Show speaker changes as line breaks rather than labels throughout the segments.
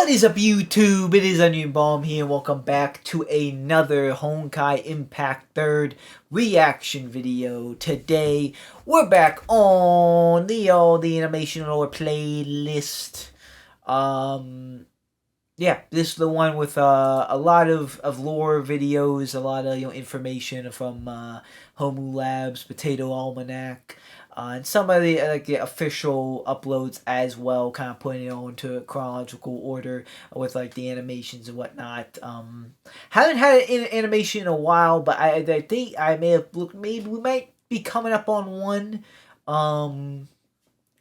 What is up, YouTube? It is Onion Bomb here, and welcome back to another Honkaiimpact 3rd reaction video. Today, we're back on the animation lore playlist. Yeah, this is the one with a lot of lore videos, a lot of information from Homu Labs, Potato Almanac. And some of the the official uploads as well, kind of putting it on to chronological order with the animations and whatnot. Haven't had an animation in a while, but I think I may have looked. Maybe we might be coming up on one. Of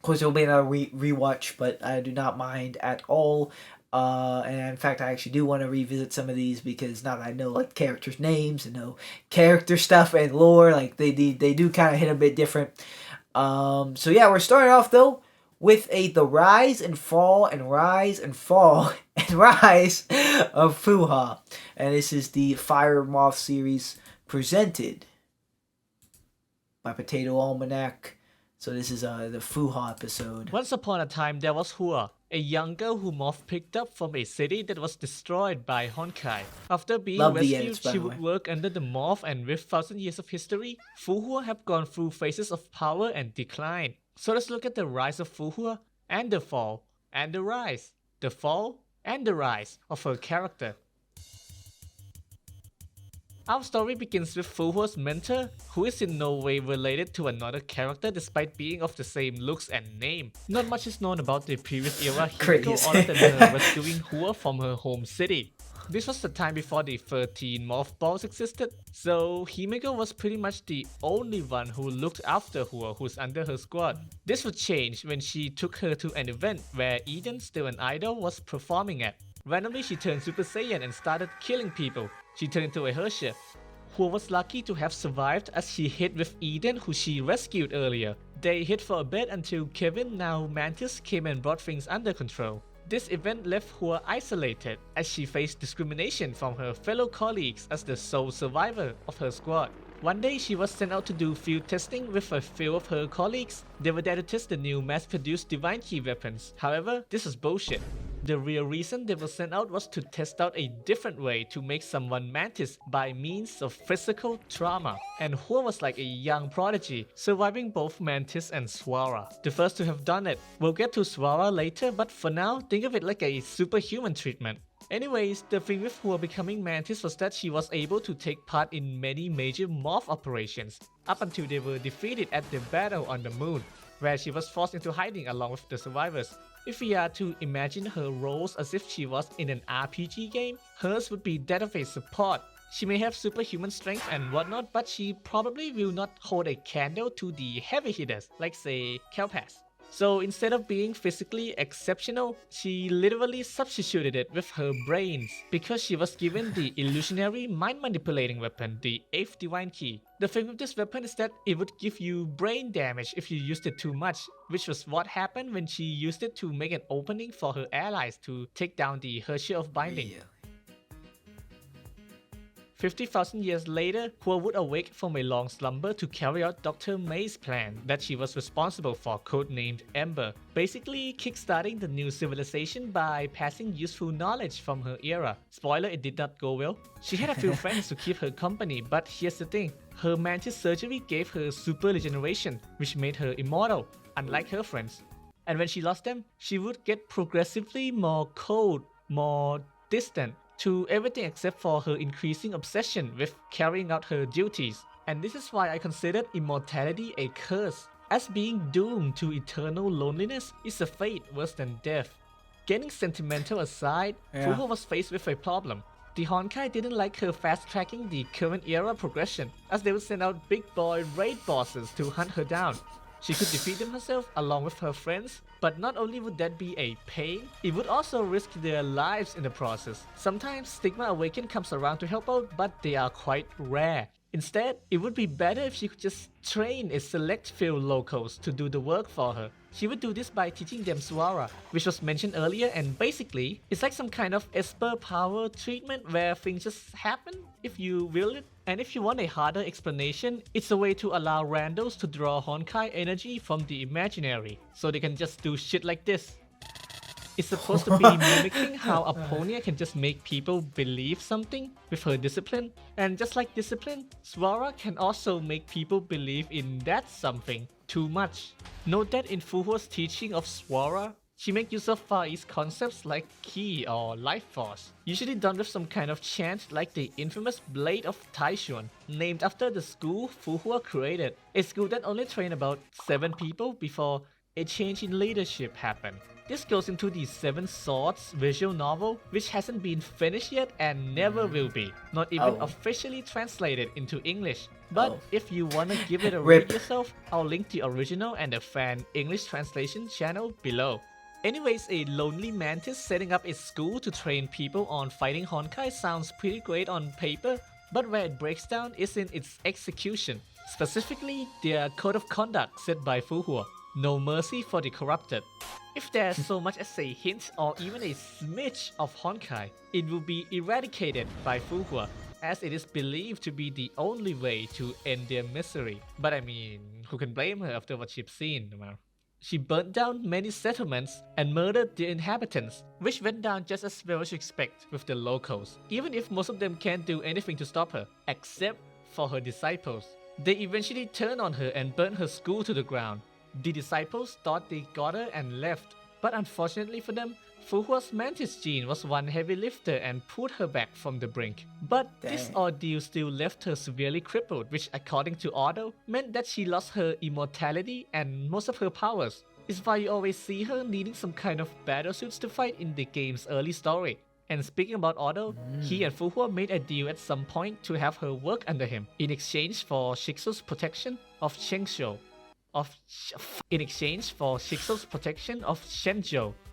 course, it'll be another rewatch, but I do not mind at all. And in fact, I actually do want to revisit some of these because now that I know characters' names and know character stuff and lore, they do kind of hit a bit different. So yeah, we're starting off though with the rise and fall and rise and fall and rise of Fuha, and this is the Fire Moth series presented by Potato Almanac. So this is the Fuha episode.
Once upon a time, there was Hua, a young girl who Moth picked up from a city that was destroyed by Honkai. After being rescued, she would work under the Moth, and with 1,000 years of history, Fuhua have gone through phases of power and decline. So let's look at the rise of Fuhua, and the fall, and the rise, the fall, and the rise of her character. Our story begins with Fuhua's mentor, who is in no way related to another character despite being of the same looks and name. Not much is known about the previous era Himiko other than her rescuing Hua from her home city. This was the time before the 13 mothballs existed, so Himiko was pretty much the only one who looked after Hua who's under her squad. This would change when she took her to an event where Eden, still an idol, was performing at. Randomly, she turned Super Saiyan and started killing people. She turned into a Hershey. Hua was lucky to have survived as she hid with Eden, who she rescued earlier. They hid for a bit until Kevin, now Mantis, came and brought things under control. This event left Hua isolated as she faced discrimination from her fellow colleagues as the sole survivor of her squad. One day, she was sent out to do field testing with a few of her colleagues. They were there to test the new mass-produced Divine Key weapons. However, this was bullshit. The real reason they were sent out was to test out a different way to make someone Mantis by means of physical trauma. And Hua was like a young prodigy, surviving both Mantis and Swara. The first to have done it. We'll get to Swara later, but for now, think of it like a superhuman treatment. Anyways, the thing with Hua becoming Mantis was that she was able to take part in many major Moth operations, up until they were defeated at the battle on the moon, where she was forced into hiding along with the survivors. If we are to imagine her roles as if she was in an RPG game, hers would be that of a support. She may have superhuman strength and whatnot, but she probably will not hold a candle to the heavy hitters, like say Kelpass. So instead of being physically exceptional, she literally substituted it with her brains because she was given the illusionary mind manipulating weapon, the 8th Divine Key. The thing with this weapon is that it would give you brain damage if you used it too much, which was what happened when she used it to make an opening for her allies to take down the Hershey of Binding. 50,000 years later, Hua would awake from a long slumber to carry out Dr. May's plan that she was responsible for, codenamed Ember, basically kickstarting the new civilization by passing useful knowledge from her era. Spoiler, it did not go well. She had a few friends to keep her company, but here's the thing. Her Mantis surgery gave her super regeneration, which made her immortal, unlike her friends. And when she lost them, she would get progressively more cold, more distant, to everything except for her increasing obsession with carrying out her duties. And this is why I considered immortality a curse, as being doomed to eternal loneliness is a fate worse than death. Getting sentimental aside, Fuhua was faced with a problem. The Honkai didn't like her fast-tracking the current era progression, as they would send out big boy raid bosses to hunt her down. She could defeat them herself along with her friends, but not only would that be a pain, it would also risk their lives in the process. Sometimes Stigma Awaken comes around to help out, but they are quite rare. Instead, it would be better if she could just train a select few locals to do the work for her. She would do this by teaching them Swara, which was mentioned earlier, and basically, it's like some kind of Esper power treatment where things just happen if you will it. And if you want a harder explanation, it's a way to allow randos to draw Honkai energy from the imaginary, so they can just do shit like this. is supposed to be mimicking how Apponia can just make people believe something with her discipline. And just like discipline, Swara can also make people believe in that something too much. Note that in Fuhuo's teaching of Swara, she makes use of Far East concepts like Ki or Life Force, usually done with some kind of chant like the infamous Blade of Taishuan, named after the school Fuhua created, a school that only trained about 7 people before a change in leadership happened. This goes into the 7 Swords visual novel, which hasn't been finished yet and never will be, not even officially translated into English. But if you wanna give it a read yourself, I'll link the original and the fan English translation channel below. Anyways, a lonely mantis setting up a school to train people on fighting Honkai sounds pretty great on paper, but where it breaks down is in its execution. Specifically, their code of conduct set by Fuhua. No mercy for the corrupted. If there's so much as a hint or even a smidge of Honkai, it will be eradicated by Fuhua, as it is believed to be the only way to end their misery. But I mean, who can blame her after what she's seen? She burnt down many settlements and murdered the inhabitants, which went down just as well as you expect with the locals, even if most of them can't do anything to stop her, except for her disciples. They eventually turned on her and burned her school to the ground. The disciples thought they got her and left, but unfortunately for them, Fuhua's mantis gene was one heavy lifter and pulled her back from the brink. But this ordeal still left her severely crippled, which according to Otto, meant that she lost her immortality and most of her powers. It's why you always see her needing some kind of battlesuits to fight in the game's early story. And speaking about Otto, he and Fuhua made a deal at some point to have her work under him in exchange for Shixo's protection of Shenzhou.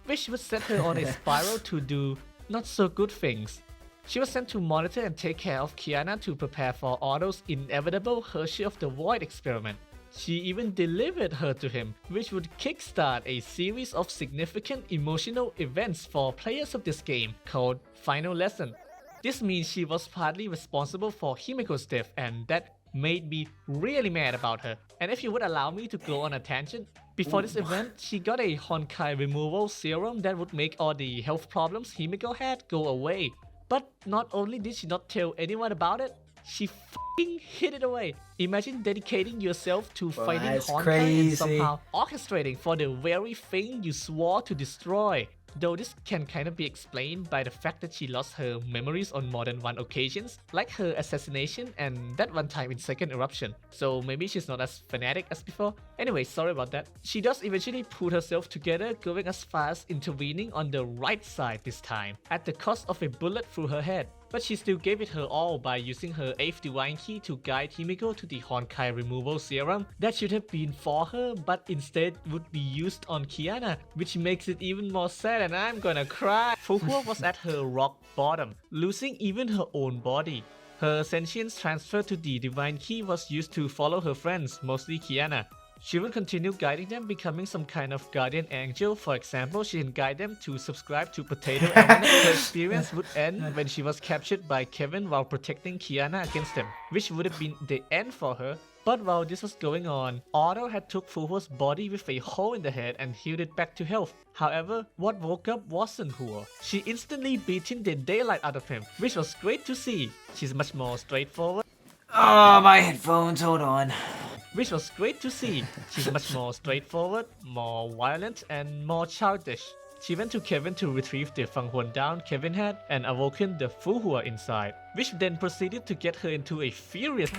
Which would set her on a spiral to do not so good things. She was sent to monitor and take care of Kiana to prepare for Otto's inevitable Hershey of the Void experiment. She even delivered her to him, which would kickstart a series of significant emotional events for players of this game called Final Lesson. This means she was partly responsible for Himiko's death, and that made me really mad about her. And if you would allow me to go on a tangent, before this event, she got a Honkai removal serum that would make all the health problems Himiko had go away. But not only did she not tell anyone about it, she f***ing hid it away. Imagine dedicating yourself to fighting Honkai and somehow orchestrating for the very thing you swore to destroy. Though this can kind of be explained by the fact that she lost her memories on more than one occasions, like her assassination and that one time in Second Eruption. So maybe she's not as fanatic as before. Anyway, sorry about that. She does eventually pull herself together, going as far as intervening on the right side this time, at the cost of a bullet through her head. But she still gave it her all by using her 8th Divine Key to guide Himiko to the Honkai removal serum that should have been for her, but instead would be used on Kiana, which makes it even more sad and I'm gonna cry. Fuhua was at her rock bottom, losing even her own body. Her sentience transferred to the Divine Key was used to follow her friends, mostly Kiana. She would continue guiding them, becoming some kind of guardian angel. For example, she can guide them to subscribe to Potato Almanac. Her experience would end when she was captured by Kevin while protecting Kiana against him, which would have been the end for her. But while this was going on, Otto had took Fuhua's body with a hole in the head and healed it back to health. However, what woke up wasn't Fuhua. She instantly beaten the daylight out of him, which was great to see. She's much more straightforward.
Oh, my headphones, hold on.
Which was great to see. She's much more straightforward, more violent, and more childish. She went to Kevin to retrieve the Fanghuan down Kevin had and awoken the Fuhua inside, which then proceeded to get her into a furious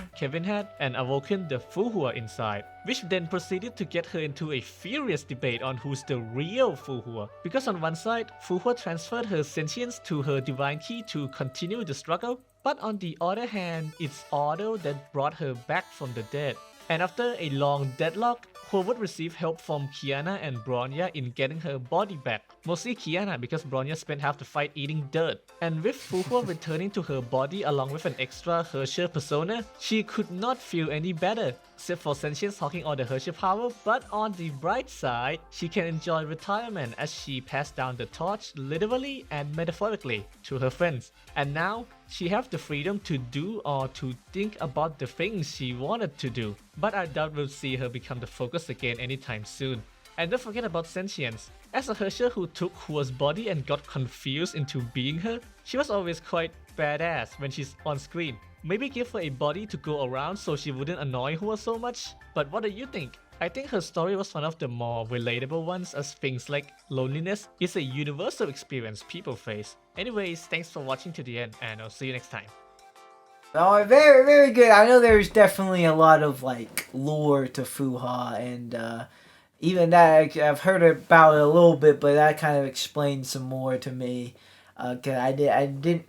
debate on who's the real Fuhua. Because on one side, Fuhua transferred her sentience to her divine key to continue the struggle, but on the other hand, it's Otto that brought her back from the dead. And after a long deadlock, Ho would receive help from Kiana and Bronya in getting her body back. Mostly Kiana because Bronya spent half the fight eating dirt. And with Fuhua returning to her body along with an extra Herrscher persona, she could not feel any better, except for sentience hawking all the Herrscher power. But on the bright side, she can enjoy retirement as she passed down the torch literally and metaphorically to her friends. And now, she has the freedom to do or to think about the things she wanted to do. But I doubt we'll see her become the focus again anytime soon. And don't forget about sentience. As a Herrscher who took Hua's body and got confused into being her, she was always quite badass when she's on screen. Maybe give her a body to go around so she wouldn't annoy Hua so much? But what do you think? I think her story was one of the more relatable ones, as things like loneliness is a universal experience people face. Anyways, thanks for watching to the end, and I'll see you next time.
Oh, very, very good. I know there's definitely a lot of like lore to Fuha, and even that I've heard about it a little bit, but that kind of explains some more to me. Cause I didn't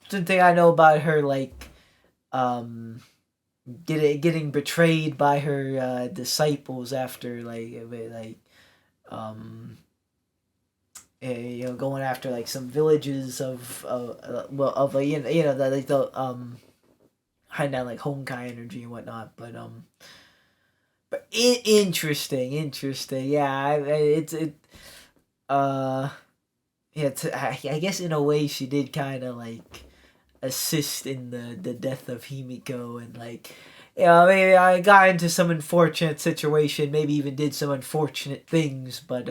think I know about her like getting betrayed by her disciples after going after like some villages of hiding down like Honkai energy and whatnot, but interesting, yeah. I guess in a way she did kind of like assist in the death of Himiko, and like, maybe I got into some unfortunate situation, maybe even did some unfortunate things, but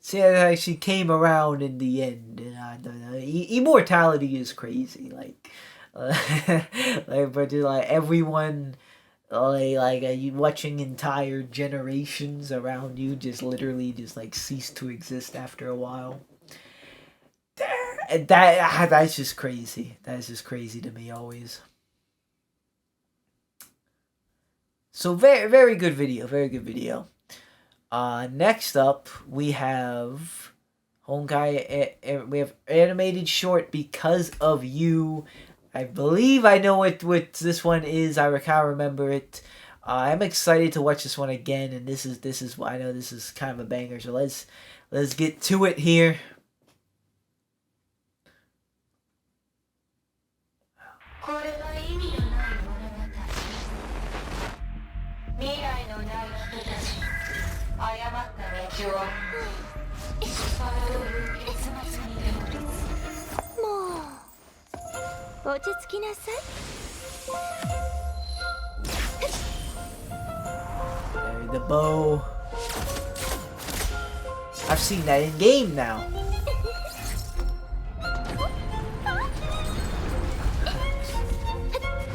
she came around in the end, and I don't know. Immortality is crazy, like, but like everyone, you watching entire generations around you just literally just like cease to exist after a while. That's just crazy. That's just crazy to me always. So very, very good video. Very good video. Next up we have Honkai. We have animated short Because of You. I believe I know what this one is. I can't remember it. I'm excited to watch this one again, and this is I know this is kind of a banger. So let's get to it here. The bow. I've seen that in game now.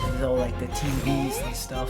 There's all like the TVs and stuff.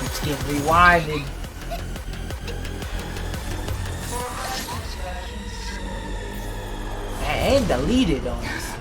It's getting rewinded. And deleted on us.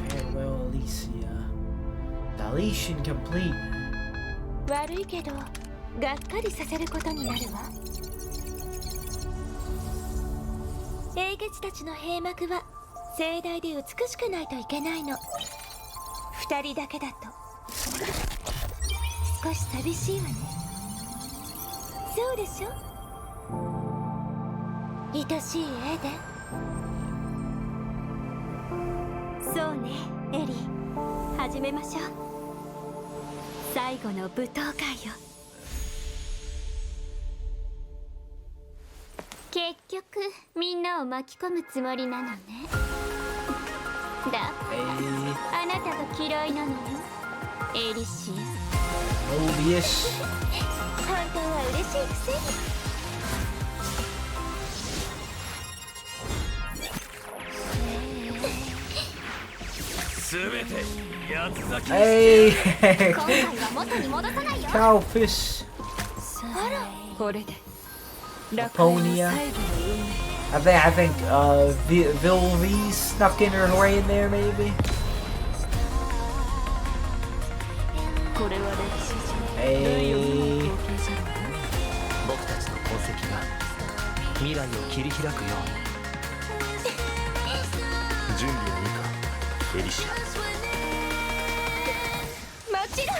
Farewell, Alicia. Deletion complete.
悪いけど、がっかりさせることになるわ。英傑たちの閉幕は盛大で美しくないといけないの。二人だけだと少し寂しいわね。そうでしょ、愛しいエデン。そうね、エリー、始めましょう。最後の舞踏会よ。結局みんなを巻き込むつもりなのね。だ、あなたが嫌いなのよ、エリシア。本当は嬉しいくせに。
全て八つ咲きにして
今回は元に戻さないよ。
Cowfish.
あら、これで
Laponia. I think Vilvi snuck in her way in there maybe.
これは歴史上
Hey.
僕たちの功績が未来を切り開くように。準備はいいか、エリシア。
もちろん。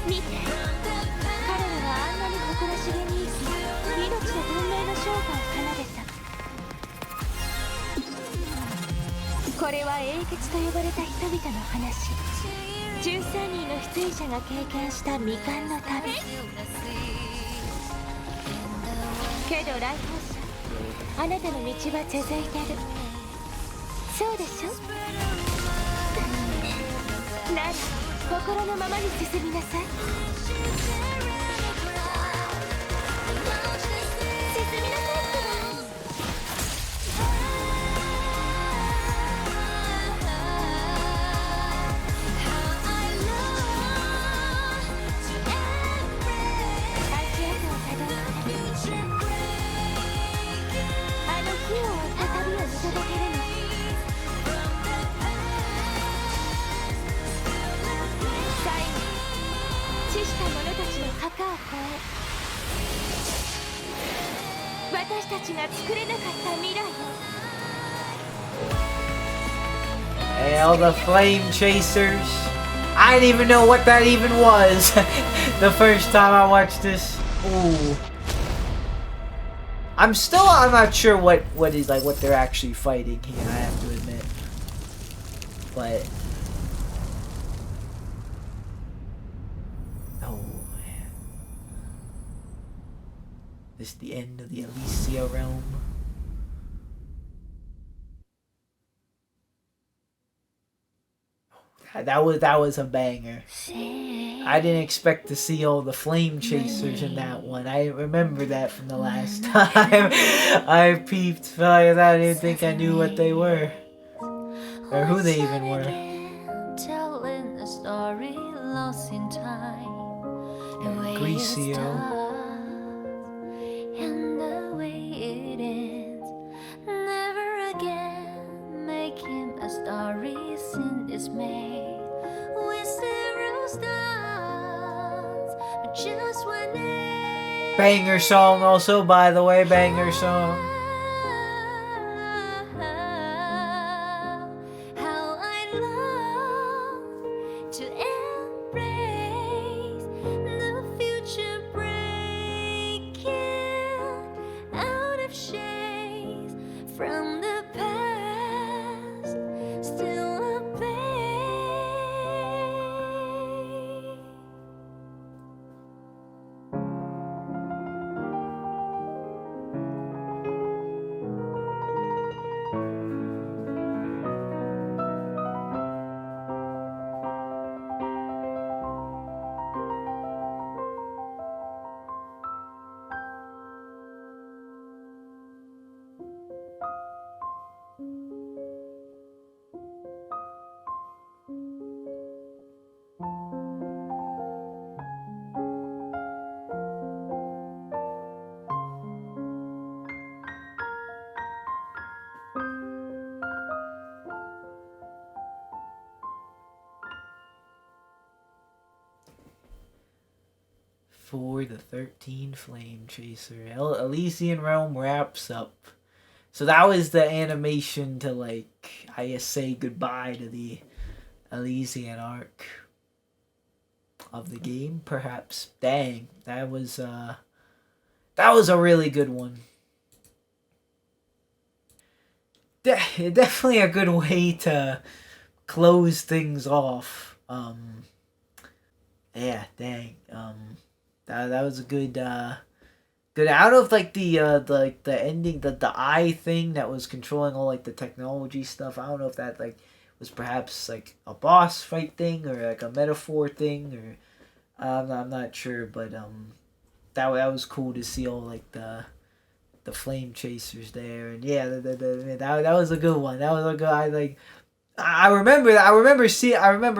見て、彼らはあんなに誇らしげに生き、命と文明の生涯を奏でた。これは英傑と呼ばれた人々の話。13人の出演者が経験した未完の旅。けど来訪者、あなたの道は続いてる。そうでしょ。なら心のままに進みなさい。進みなさいって。足跡をたどってあの日を追った旅を見届けるの。最後、死した者たちの墓を越え、私たちが作れなかった未来を。
Hey, all the flame chasers. I didn't even know what that even was the first time I watched this. Ooh. I'm not sure what is like what they're actually fighting here, I have to admit. But oh man. This is the end of the Elysia realm. That was a banger. I didn't expect to see all the flame chasers in that one. I remember that from the last time I peeped. I didn't even think I knew what they were. Or who they even were.
Telling a story lost in time.
Grecio.
And the way it ends. Never again making a story sin dismay. With zero stars, but just one day.
Banger song also, by the way, banger song.
How I love to embrace the future, breaking out of shades from the past, still a babe.
for the 13 Flame Chaser. Elysian Realm wraps up. So that was the animation to, like, I guess, say goodbye to the Elysian arc of the game, perhaps. Dang, that was a really good one. Definitely a good way to close things off. Yeah, dang. That was a good. Good. Out of like the ending, the eye thing that was controlling all like the technology stuff. I don't know if that like was perhaps like a boss fight thing or like a metaphor thing, or I'm not sure, but that was cool to see all like the flame chasers there, and yeah, that was a good one. That was a good. I remember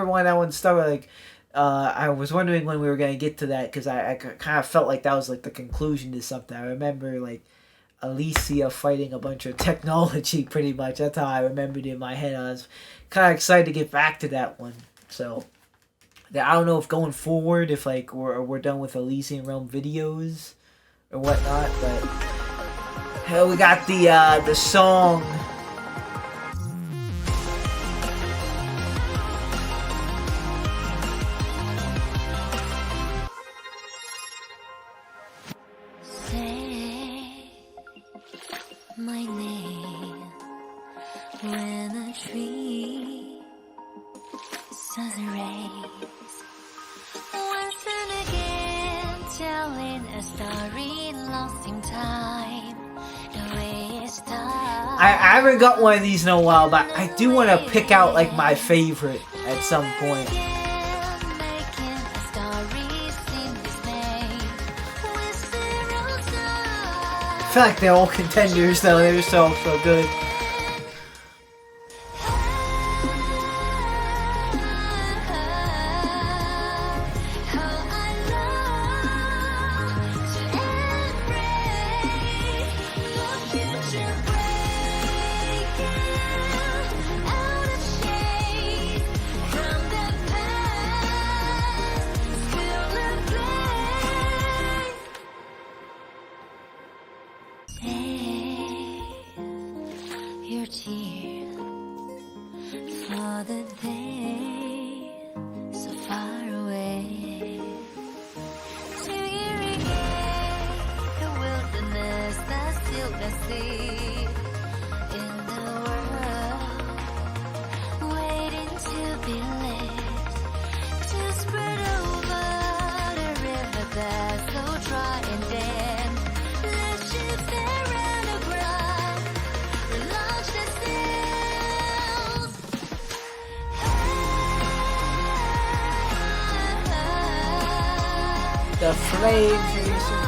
when that one started. Like, I was wondering when we were gonna get to that because I kind of felt like that was like the conclusion to something. I remember like Alicia fighting a bunch of technology, pretty much. That's how I remembered it in my head. I was kind of excited to get back to that one. So, I don't know if going forward, if like we're done with Elysian Realm videos or whatnot, but we got the song.
My name when a tree suns rays once and again, telling a story lost in time. The way it starts.
I haven't got one of these in a while, but I do want to pick out like my favorite at some point. I feel like they're all contenders though. They're so good.
Your tears for the day so far away to irrigate the wilderness that still can see in the world, waiting to be lit, to spread over the river that's so dry and dead. Let's shift around the ground, launch the sails.
The flame chaser.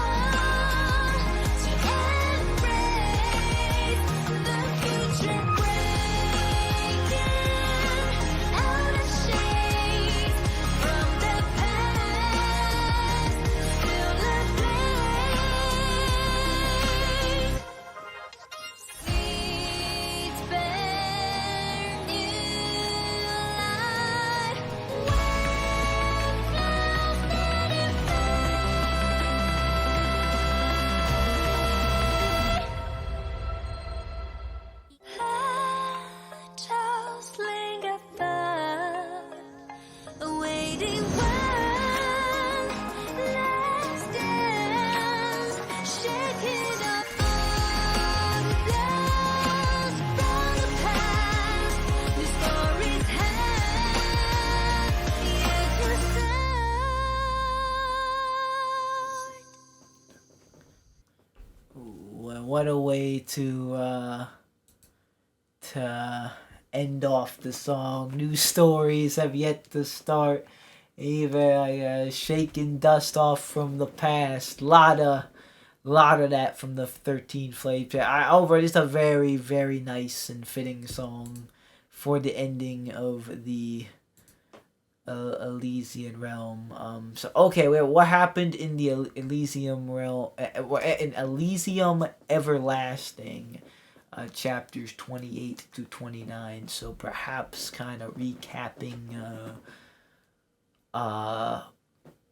What a way to end off the song. New stories have yet to start. Even shaking dust off from the past. Lot of that from the 13 Flames. Overall, just a very, very nice and fitting song for the ending of the Elysian Realm. So okay, wait, what happened in the Elysium Realm? In Elysium Everlasting, chapters 28 to 29. So perhaps kind of recapping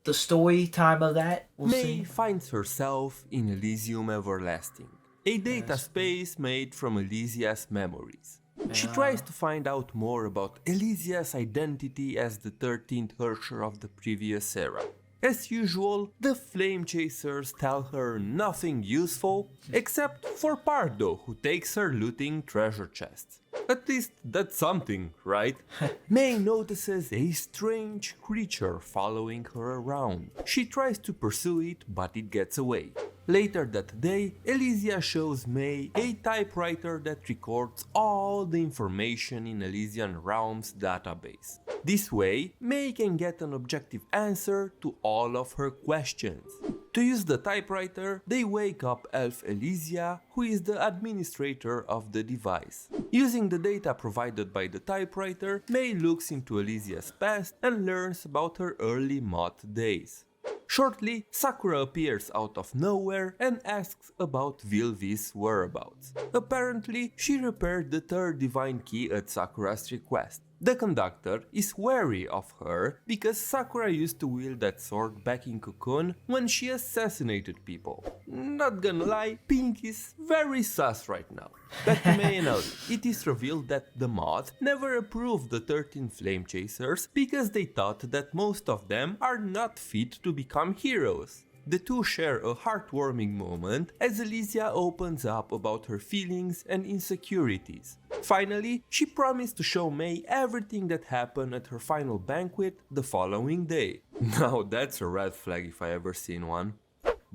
the story time of that. We'll
May
see.
finds herself in Elysium Everlasting, a data space made from Elysia's memories. She tries to find out more about Elysia's identity as the 13th Herrscher of the previous era. As usual, the Flame Chasers tell her nothing useful, except for Pardo, who takes her looting treasure chests. At least that's something, right? May notices a strange creature following her around. She tries to pursue it, but it gets away. Later that day, Elysia shows May a typewriter that records all the information in Elysian Realms database. This way, May can get an objective answer to all of her questions. To use the typewriter, they wake up Elf Elysia, who is the administrator of the device. Using the data provided by the typewriter, May looks into Elysia's past and learns about her early moth days. Shortly, Sakura appears out of nowhere and asks about Vilvi's whereabouts. Apparently, she repaired the third divine key at Sakura's request. The conductor is wary of her because Sakura used to wield that sword back in Cocoon when she assassinated people. Not gonna lie, Pink is very sus right now. Back to May and Ellie. It is revealed that the moth never approved the 13 Flame Chasers because they thought that most of them are not fit to become heroes. The two share a heartwarming moment as Elysia opens up about her feelings and insecurities. Finally, she promised to show May everything that happened at her final banquet the following day. Now that's a red flag if I ever seen one.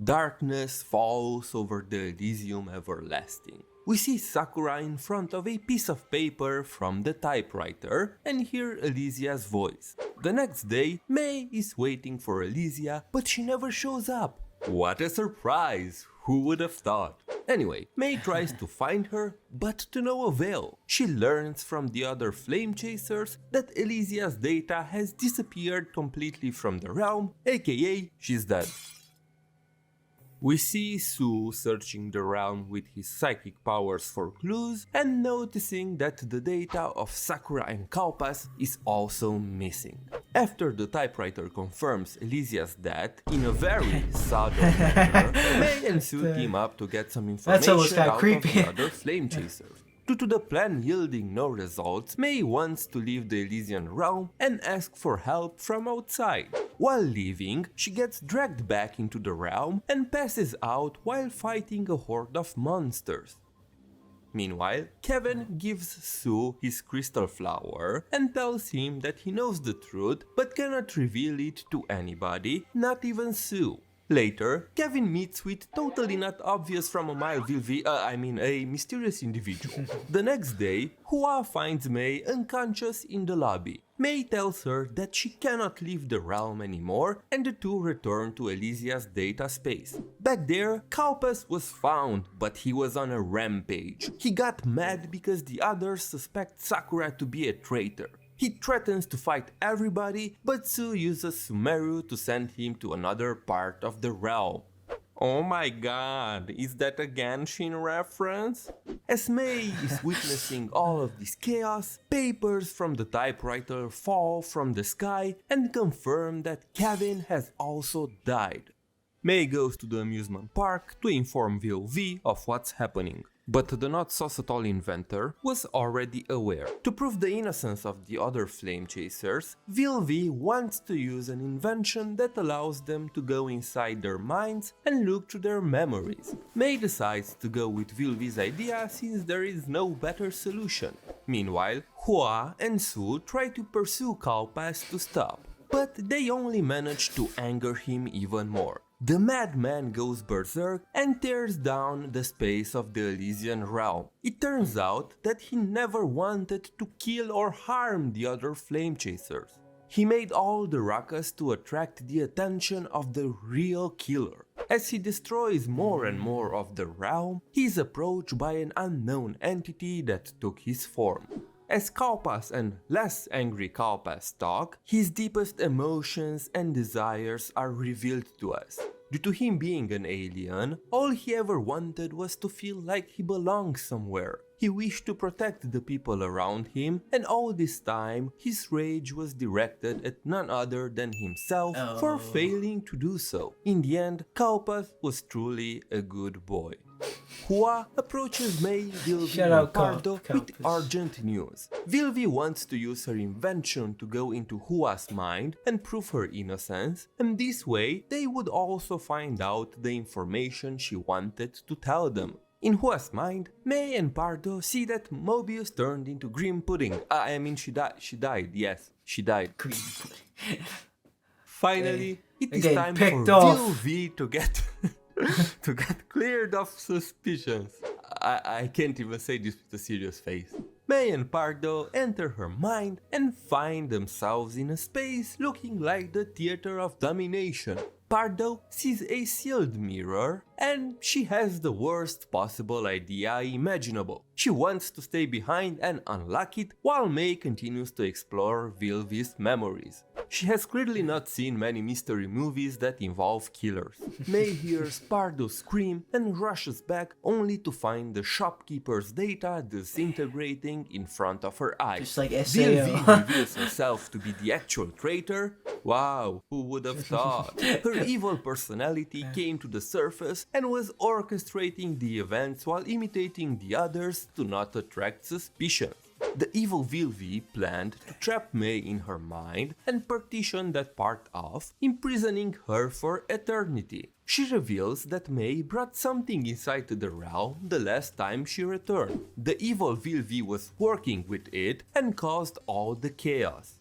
Darkness falls over the Elysium Everlasting. We see Sakura in front of a piece of paper from the typewriter and hear Elysia's voice. The next day, May is waiting for Elysia, but she never shows up. What a surprise! Who would have thought? Anyway, May tries to find her, but to no avail. She learns from the other Flame Chasers that Elysia's data has disappeared completely from the realm, aka she's dead. We see Sue searching the realm with his psychic powers for clues and noticing that the data of Sakura and Kalpas is also missing. After the typewriter confirms Elysia's death in a very sudden manner, May and Sue team up to get some information out of the other Flame Chasers. Due to the plan yielding no results, May wants to leave the Elysian realm and ask for help from outside. While leaving, she gets dragged back into the realm and passes out while fighting a horde of monsters. Meanwhile, Kevin gives Sue his crystal flower and tells him that he knows the truth but cannot reveal it to anybody, not even Sue. Later, Kevin meets with totally not obvious from a mile a mysterious individual. The next day, Hua finds May unconscious in the lobby. May tells her that she cannot leave the realm anymore and the two return to Elysia's data space. Back there, Kalpas was found, but he was on a rampage. He got mad because the others suspect Sakura to be a traitor. He threatens to fight everybody, but Sue uses Sumeru to send him to another part of the realm. Oh my god, is that a Genshin reference? As May is witnessing all of this chaos, papers from the typewriter fall from the sky and confirm that Kevin has also died. May goes to the amusement park to inform VOV of what's happening. But the not sauce at all inventor was already aware. To prove the innocence of the other Flame Chasers, VLV wants to use an invention that allows them to go inside their minds and look through their memories. May decides to go with VLV's idea since there is no better solution. Meanwhile, Hua and Sue try to pursue Kalpas to stop, but they only manage to anger him even more. The madman goes berserk and tears down the space of the Elysian realm. It turns out that he never wanted to kill or harm the other Flame Chasers. He made all the ruckus to attract the attention of the real killer. As he destroys more and more of the realm, he is approached by an unknown entity that took his form. As Kalpas and less angry Kalpas talk, his deepest emotions and desires are revealed to us. Due to him being an alien, all he ever wanted was to feel like he belongs somewhere. He wished to protect the people around him, and all this time his rage was directed at none other than himself for failing to do so. In the end, Kaupas was truly a good boy. Hua approaches Mei, Vilvi and Pardo with urgent news. Vilvi wants to use her invention to go into Hua's mind and prove her innocence, and this way they would also find out the information she wanted to tell them. In Hua's mind, Mei and Pardo see that Mobius turned into green pudding. She died, yes, she died.
Green pudding.
Finally, it is time for Vilvi to get cleared of suspicions. I can't even say this with a serious face. Mei and Pardo enter her mind and find themselves in a space looking like the theater of domination. Pardo sees a sealed mirror and she has the worst possible idea imaginable. She wants to stay behind and unlock it while Mei continues to explore Vilvi's memories. She has clearly not seen many mystery movies that involve killers. Mei hears Pardo scream and rushes back only to find the shopkeeper's data disintegrating in front of her eyes.
Just like SAO.
Vilvi reveals herself to be the actual traitor. Wow, who would have thought? Her evil personality came to the surface and was orchestrating the events while imitating the others to not attract suspicion. The evil Vilvi planned to trap Mei in her mind and partition that part off, imprisoning her for eternity. She reveals that Mei brought something inside the realm the last time she returned. The evil Vilvi was working with it and caused all the chaos.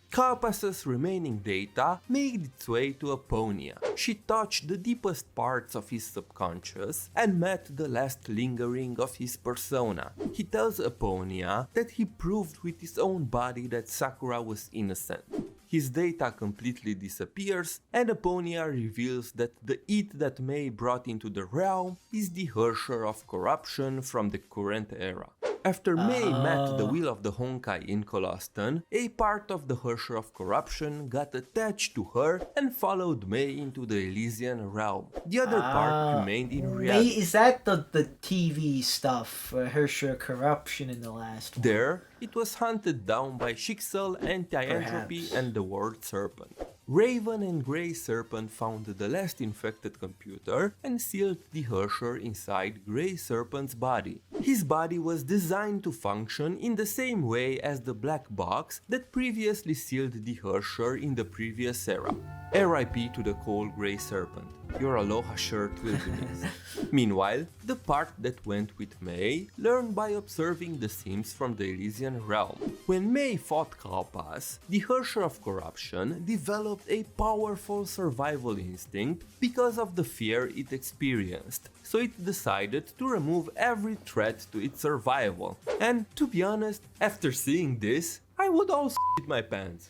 Kaupas's remaining data made its way to Aponia. She touched the deepest parts of his subconscious and met the last lingering of his persona. He tells Aponia that he proved with his own body that Sakura was innocent. His data completely disappears, and Aponia reveals that the it that Mei brought into the realm is the Hersher of corruption from the current era. After Mei met the will of the Honkai in Coloston, a part of the Hersher of corruption got attached to her and followed Mei into the Elysian realm. The other part remained in reality.
Is that the TV stuff, Hersher corruption in the last one?
There, it was hunted down by Shixel, Anti-Entropy, and the Word Serpent. Raven and Grey Serpent found the last infected computer and sealed the Hersher inside Grey Serpent's body. His body was designed to function in the same way as the black box that previously sealed the Hersher in the previous era. RIP to the cold Grey Serpent. Your Aloha shirt will be missed. Meanwhile, the part that went with Mei learned by observing the Sims from the Elysian realm. When Mei fought Kaupas, the Hersher of corruption developed a powerful survival instinct because of the fear it experienced, so it decided to remove every threat to its survival. And to be honest, after seeing this, I would also shit my pants.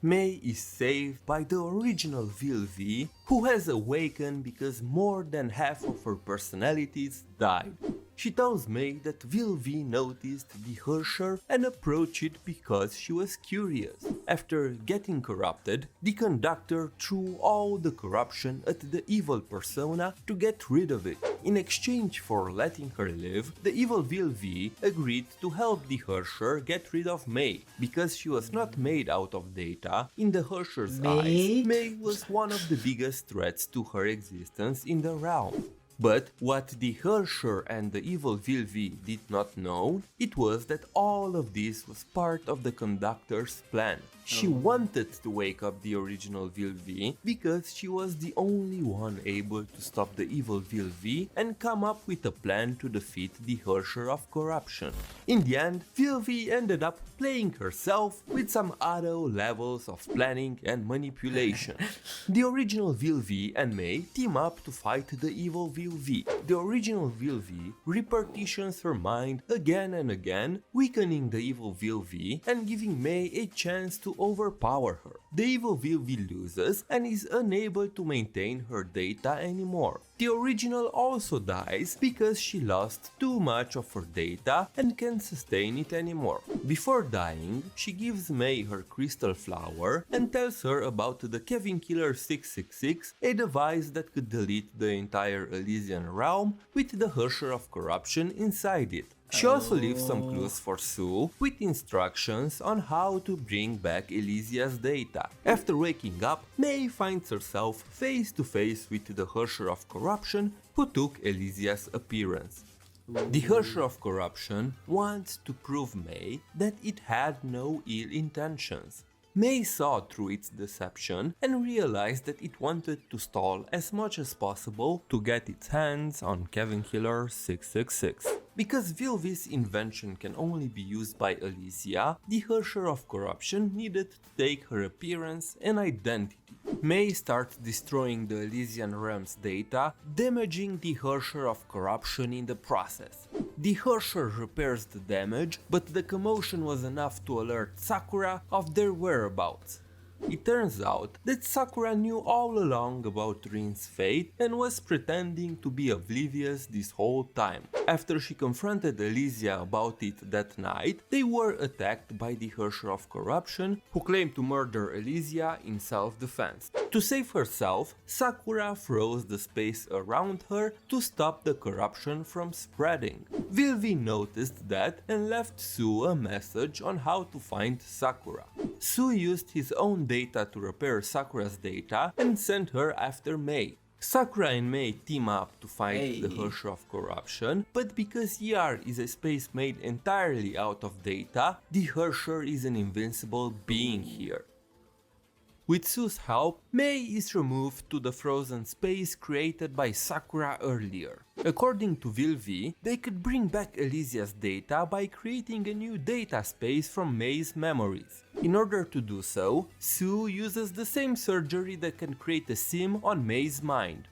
Mei is saved by the original Vilvi, who has awakened because more than half of her personalities died. She tells Mei that Vilvi noticed the Hersher and approached it because she was curious. After getting corrupted, the conductor threw all the corruption at the evil persona to get rid of it. In exchange for letting her live, the evil Vilvi agreed to help the Hersher get rid of Mei. Because she was not made out of data, in the Hersher's eyes, Mei was one of the biggest threats to her existence in the realm. But what the Hersher and the evil Vilvi did not know, it was that all of this was part of the conductor's plan. She wanted to wake up the original Vilvi because she was the only one able to stop the evil Vilvi and come up with a plan to defeat the Hersher of corruption. In the end, Vilvi ended up playing herself with some auto levels of planning and manipulation. The original Vilvi and Mei team up to fight the evil Vilvi. The original Vilvi repartitions her mind again and again, weakening the evil Vilvi and giving Mei a chance to overpower her. The evil Vilvi loses and is unable to maintain her data anymore. The original also dies because she lost too much of her data and can't sustain it anymore. Before dying, she gives May her crystal flower and tells her about the Kevin Killer 666, a device that could delete the entire Elysian realm with the Husher of Corruption inside it. She also leaves some clues for Sue with instructions on how to bring back Elysia's data. After waking up, May finds herself face to face with the Husher of Corruption who took Elysia's appearance. The Husher of Corruption wants to prove May that it had no ill intentions. May saw through its deception and realized that it wanted to stall as much as possible to get its hands on Kevin Killer 666. Because Vilvi's invention can only be used by Elysia, the Husher of Corruption needed to take her appearance and identity. May starts destroying the Elysian realm's data, damaging the Husher of Corruption in the process. The Husher repairs the damage, but the commotion was enough to alert Sakura of their whereabouts. It turns out that Sakura knew all along about Rin's fate and was pretending to be oblivious this whole time. After she confronted Elysia about it that night, they were attacked by the Husher of Corruption, who claimed to murder Elysia in self-defense. To save herself, Sakura froze the space around her to stop the corruption from spreading. Vilvi noticed that and left Sue a message on how to find Sakura. Sue used his own data to repair Sakura's data and sent her after May. Sakura and May team up to fight the Husher of Corruption, but because ER is a space made entirely out of data, the Husher is an invincible being here. With Sue's help, May is removed to the frozen space created by Sakura earlier. According to Vilvi, they could bring back Elysia's data by creating a new data space from May's memories. In order to do so, Sue uses the same surgery that can create a SIM on May's mind.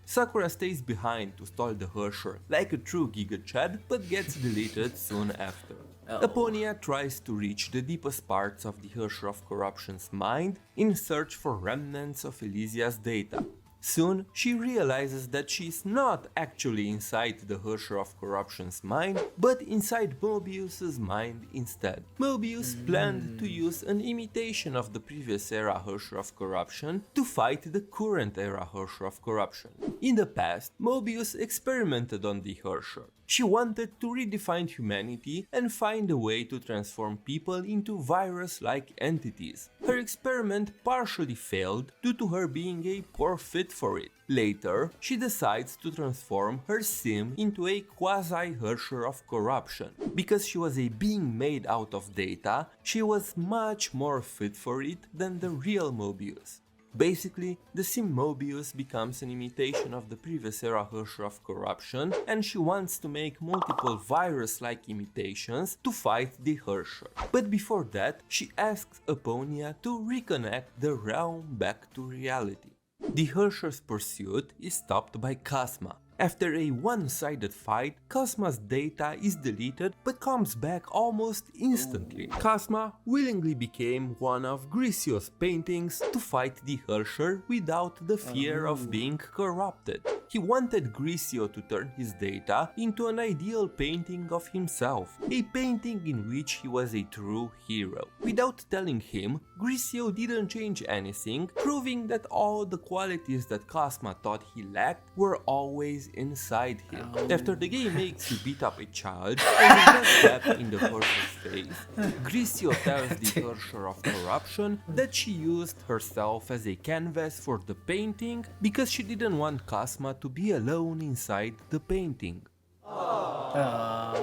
Sakura stays behind to stall the Husher like a true Giga Chad, but gets deleted soon after. Apponia tries to reach the deepest parts of the Husher of Corruption's mind in search for remnants of Elysia's data. Soon, she realizes that she is not actually inside the Husher of Corruption's mind, but inside Mobius's mind instead. Mobius planned to use an imitation of the previous era Husher of Corruption to fight the current era Husher of Corruption. In the past, Mobius experimented on the Husher. She wanted to redefine humanity and find a way to transform people into virus-like entities. Her experiment partially failed due to her being a poor fit for it. Later, she decides to transform her sim into a quasi-Husher of Corruption. Because she was a being made out of data, she was much more fit for it than the real Mobius. Basically, the sim Mobius becomes an imitation of the previous era Husher of Corruption, and she wants to make multiple virus-like imitations to fight the Husher. But before that, she asks Apponia to reconnect the realm back to reality. The Husher's pursuit is stopped by Cosma. After a one-sided fight, Cosma's data is deleted but comes back almost instantly. Cosma willingly became one of Gricio's paintings to fight the Husher without the fear of being corrupted. He wanted Gricio to turn his data into an ideal painting of himself, a painting in which he was a true hero. Without telling him, Gricio didn't change anything, proving that all the qualities that Cosma thought he lacked were always inside him. After the game makes you beat up a child and you get stepped in the Husher's face, Gricio tells the Husher of Corruption that she used herself as a canvas for the painting because she didn't want Cosma to be alone inside the painting.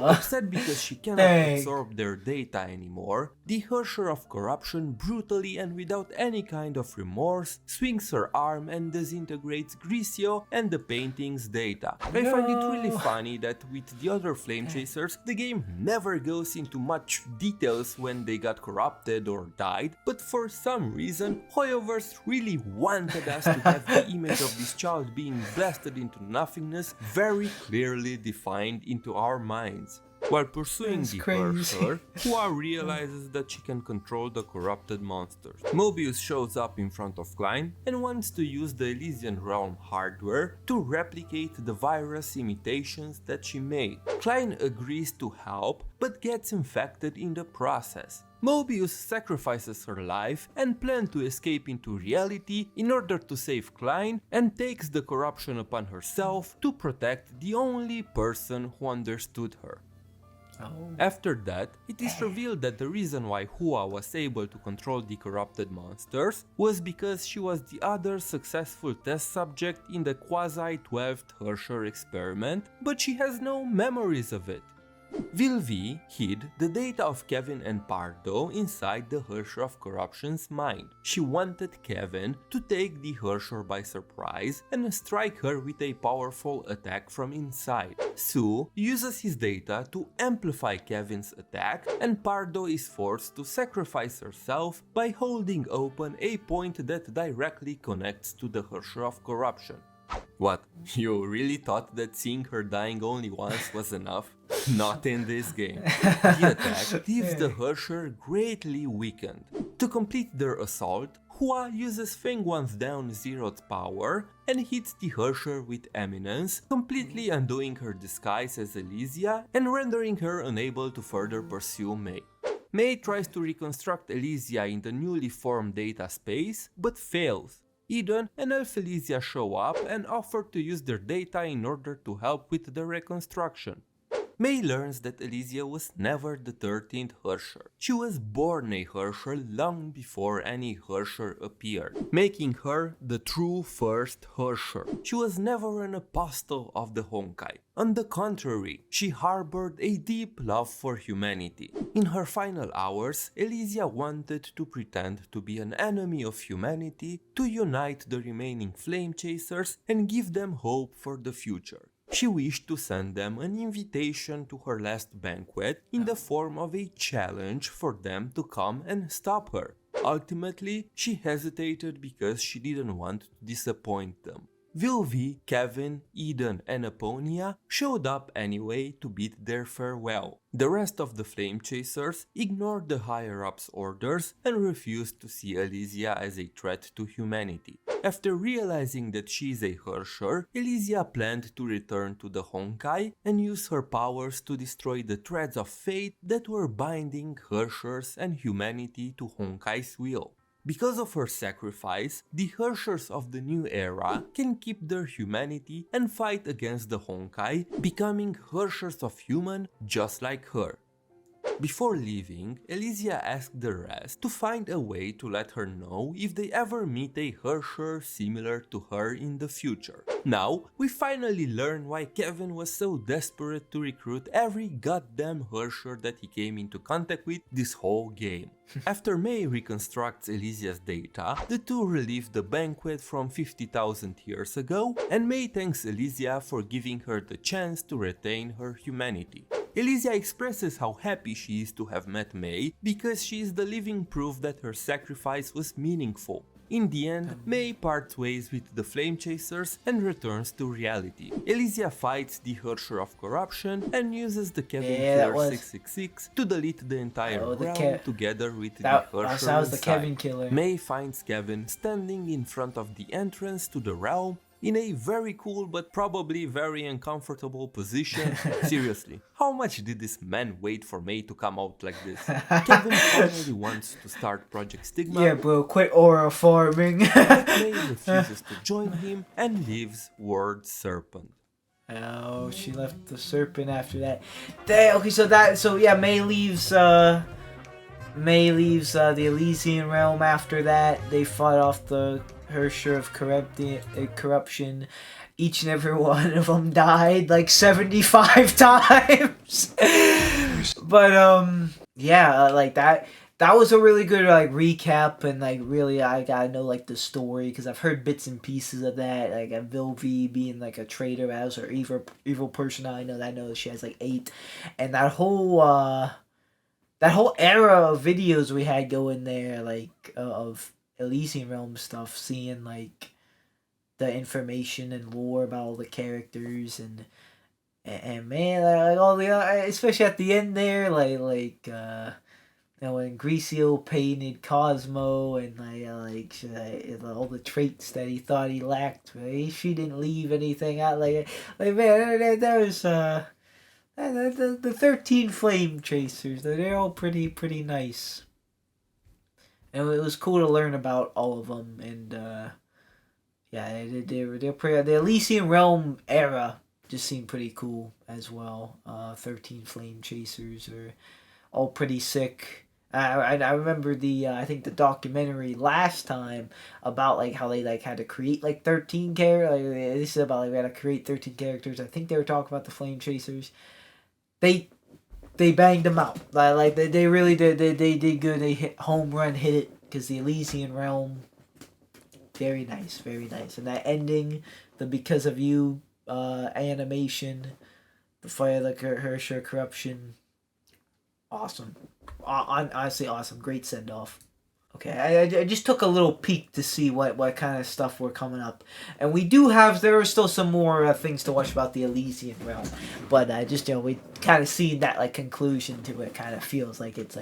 Upset because she cannot absorb their data anymore, the Husher of Corruption brutally and without any kind of remorse swings her arm and disintegrates Gricio and the painting's data. I find it really funny that with the other Flame Chasers, the game never goes into much details when they got corrupted or died, but for some reason, Hoyoverse really wanted us to have the image of this child being blasted into nothingness very clearly defined into our minds. While pursuing
That's
the
crazy.
Herrscher, Hua realizes that she can control the corrupted monsters. Mobius shows up in front of Klein and wants to use the Elysian Realm hardware to replicate the virus imitations that she made. Klein agrees to help, but gets infected in the process. Mobius sacrifices her life and plans to escape into reality in order to save Klein, and takes the corruption upon herself to protect the only person who understood her. After that, it is revealed that the reason why Hua was able to control the corrupted monsters was because she was the other successful test subject in the quasi-12th Herrscher experiment, but she has no memories of it. Vilvi hid the data of Kevin and Pardo inside the Herrscher of Corruption's mind. She wanted Kevin to take the Herrscher by surprise and strike her with a powerful attack from inside. Sue uses his data to amplify Kevin's attack, and Pardo is forced to sacrifice herself by holding open a point that directly connects to the Herrscher of Corruption. What, you really thought that seeing her dying only once was enough? Not in this game. The attack leaves the Herrscher greatly weakened. To complete their assault, Hua uses Fengwan's down zeroth power and hits the Herrscher with Eminence, completely undoing her disguise as Elysia and rendering her unable to further pursue Mei. Mei tries to reconstruct Elysia in the newly formed data space, but fails. Eden and Elf-Elysia show up and offer to use their data in order to help with the reconstruction. Mei learns that Elysia was never the 13th Herrscher. She was born a Herrscher long before any Herrscher appeared, making her the true first Herrscher. She was never an apostle of the Honkai. On the contrary, she harbored a deep love for humanity. In her final hours, Elysia wanted to pretend to be an enemy of humanity to unite the remaining flame chasers and give them hope for the future. She wished to send them an invitation to her last banquet in the form of a challenge for them to come and stop her. Ultimately, she hesitated because she didn't want to disappoint them. Vilvi, Kevin, Eden and Aponia showed up anyway to bid their farewell. The rest of the Flame Chasers ignored the higher-ups' orders and refused to see Elysia as a threat to humanity. After realizing that she is a Herrscher, Elysia planned to return to the Honkai and use her powers to destroy the threads of fate that were binding Herrschers and humanity to Honkai's will. Because of her sacrifice, the Herrschers of the new era can keep their humanity and fight against the Honkai, becoming Herrschers of human just like her. Before leaving, Elysia asked the rest to find a way to let her know if they ever meet a Herrscher similar to her in the future. Now, we finally learn why Kevin was so desperate to recruit every goddamn Herrscher that he came into contact with this whole game. After Mei reconstructs Elysia's data, the two relive the banquet from 50,000 years ago, and Mei thanks Elysia for giving her the chance to retain her humanity. Elysia expresses how happy she is to have met Mei because she is the living proof that her sacrifice was meaningful. In the end, Mei parts ways with the Flame Chasers and returns to reality. Elysia fights the Herrscher of Corruption and uses the Kevin Killer 666 to delete the entire realm together with the Herrscher
that was the
inside.
Kevin Killer.
Mei finds Kevin standing in front of the entrance to the realm in a very cool but probably very uncomfortable position. Seriously, how much did this man wait for Mei to come out like this? Kevin finally wants to start Project Stigma.
Yeah, bro, quit aura farming.
Mei refuses to join him and leaves Word Serpent.
Oh, she left the serpent after that. Okay, so yeah, Mei leaves the Elysian realm after that. They fought off the Herrscher of corruption. Each and every one of them died like 75 times. But yeah, like that was a really good like recap, and like really I gotta know like the story because I've heard bits and pieces of that, like Vilvi being like a traitor as her evil person. I know she has like 8, and that whole era of videos we had going there, like of Elysian Realm stuff, seeing like the information and lore about all the characters, and And man, like all the especially at the end there, when Greasio painted Cosmo and all the traits that he thought he lacked, she didn't leave anything out. Man, that was the 13 flame chasers. They're all pretty nice, and it was cool to learn about all of them. And they're pretty. The Elysian Realm era just seemed pretty cool as well. 13 flame chasers are all pretty sick. I remember I think the documentary last time about how they had to create 13 characters. This is about we had to create 13 characters. I think they were talking about the flame chasers. They banged them out. They really did. They did good. They hit home run, hit it, because the Elysian Realm, very nice, very nice. And that ending, the Because of You animation, the Fire the Herrscher corruption, awesome. Honestly, awesome. Great send off. Okay, I just took a little peek to see what kind of stuff were coming up, and there are still some more things to watch about the Elysian Realm, but we kind of seen that conclusion to it. Kind of feels like it's